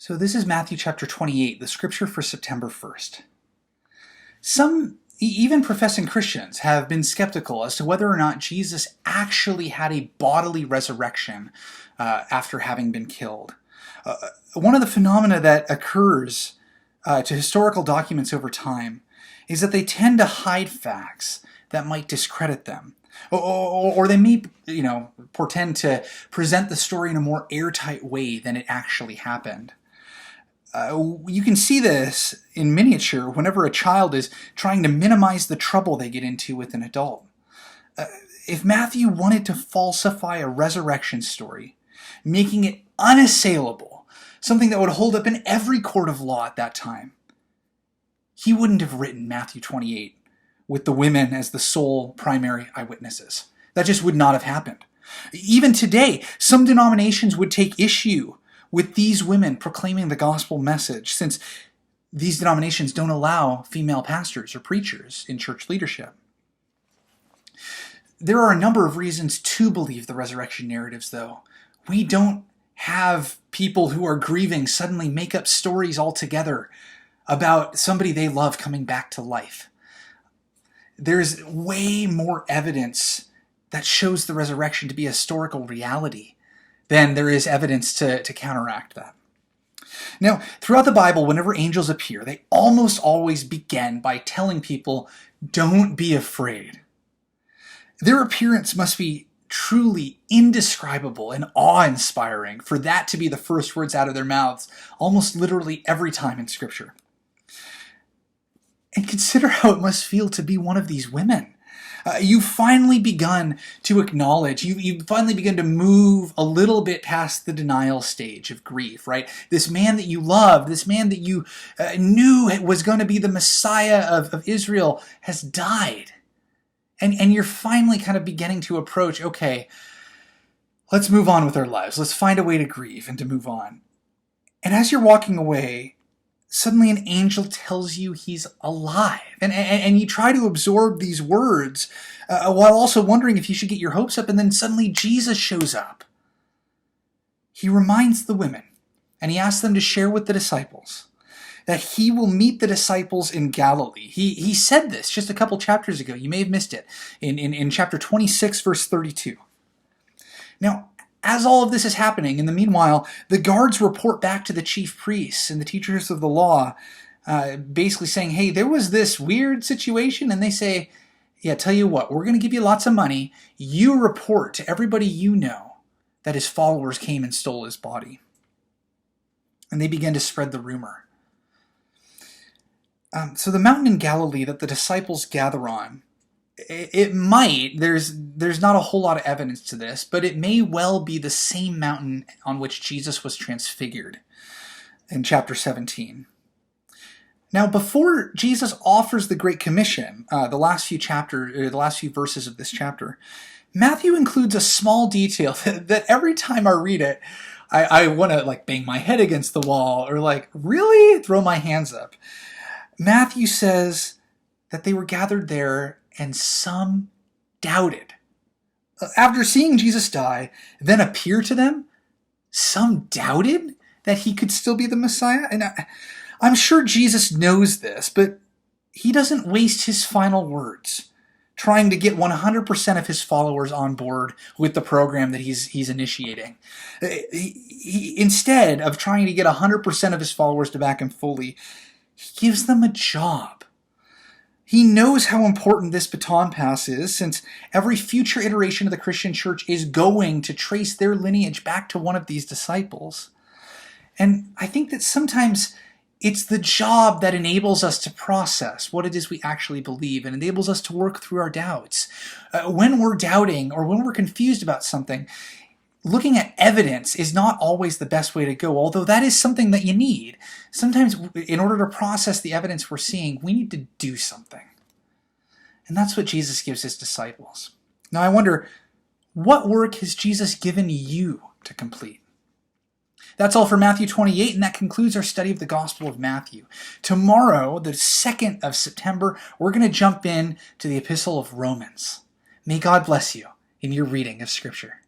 So this is Matthew chapter 28, the scripture for September 1st. Some, even professing Christians, have been skeptical as to whether or not Jesus actually had a bodily resurrection after having been killed. One of the phenomena that occurs to historical documents over time is that they tend to hide facts that might discredit them. Or they may, portend to present the story in a more airtight way than it actually happened. You can see this in miniature whenever a child is trying to minimize the trouble they get into with an adult. If Matthew wanted to falsify a resurrection story, making it unassailable, something that would hold up in every court of law at that time, he wouldn't have written Matthew 28 with the women as the sole primary eyewitnesses. That just would not have happened. Even today, some denominations would take issue with these women proclaiming the gospel message, since these denominations don't allow female pastors or preachers in church leadership. There are a number of reasons to believe the resurrection narratives, though. We don't have people who are grieving suddenly make up stories altogether about somebody they love coming back to life. There's way more evidence that shows the resurrection to be a historical reality than there is evidence to counteract that. Now, throughout the Bible, whenever angels appear, they almost always begin by telling people, don't be afraid. Their appearance must be truly indescribable and awe-inspiring for that to be the first words out of their mouths almost literally every time in Scripture. And consider how it must feel to be one of these women. You've finally begun to acknowledge, you've finally begun to move a little bit past the denial stage of grief, right? This man that you loved, this man that you knew was going to be the Messiah of Israel has died. And you're finally kind of beginning to approach, okay, let's move on with our lives. Let's find a way to grieve and to move on. And as you're walking away, suddenly an angel tells you he's alive. And you try to absorb these words while also wondering if you should get your hopes up, and then suddenly Jesus shows up. He reminds the women, and he asks them to share with the disciples that he will meet the disciples in Galilee. He said this just a couple chapters ago. You may have missed it in chapter 26, verse 32. Now, as all of this is happening, in the meanwhile, the guards report back to the chief priests and the teachers of the law, basically saying, hey, there was this weird situation. And they say, yeah, tell you what, we're going to give you lots of money. You report to everybody you know that his followers came and stole his body. And they begin to spread the rumor. So the mountain in Galilee that the disciples gather on, it might, there's not a whole lot of evidence to this, but it may well be the same mountain on which Jesus was transfigured in chapter 17. Now, before Jesus offers the Great Commission, the last few verses of this chapter, Matthew includes a small detail that every time I read it, I want to bang my head against the wall or really throw my hands up. Matthew says that they were gathered there and some doubted. After seeing Jesus die, then appear to them, some doubted that he could still be the Messiah. And I'm sure Jesus knows this, but he doesn't waste his final words trying to get 100% of his followers on board with the program that he's initiating. Instead of trying to get 100% of his followers to back him fully, he gives them a job. He knows how important this baton pass is, since every future iteration of the Christian church is going to trace their lineage back to one of these disciples. And I think that sometimes it's the job that enables us to process what it is we actually believe and enables us to work through our doubts. When we're doubting or when we're confused about something, looking at evidence is not always the best way to go, although that is something that you need. Sometimes in order to process the evidence we're seeing, we need to do something. And that's what Jesus gives his disciples. Now I wonder, what work has Jesus given you to complete? That's all for Matthew 28, and that concludes our study of the Gospel of Matthew. Tomorrow, the 2nd of September, we're going to jump in to the Epistle of Romans. May God bless you in your reading of Scripture.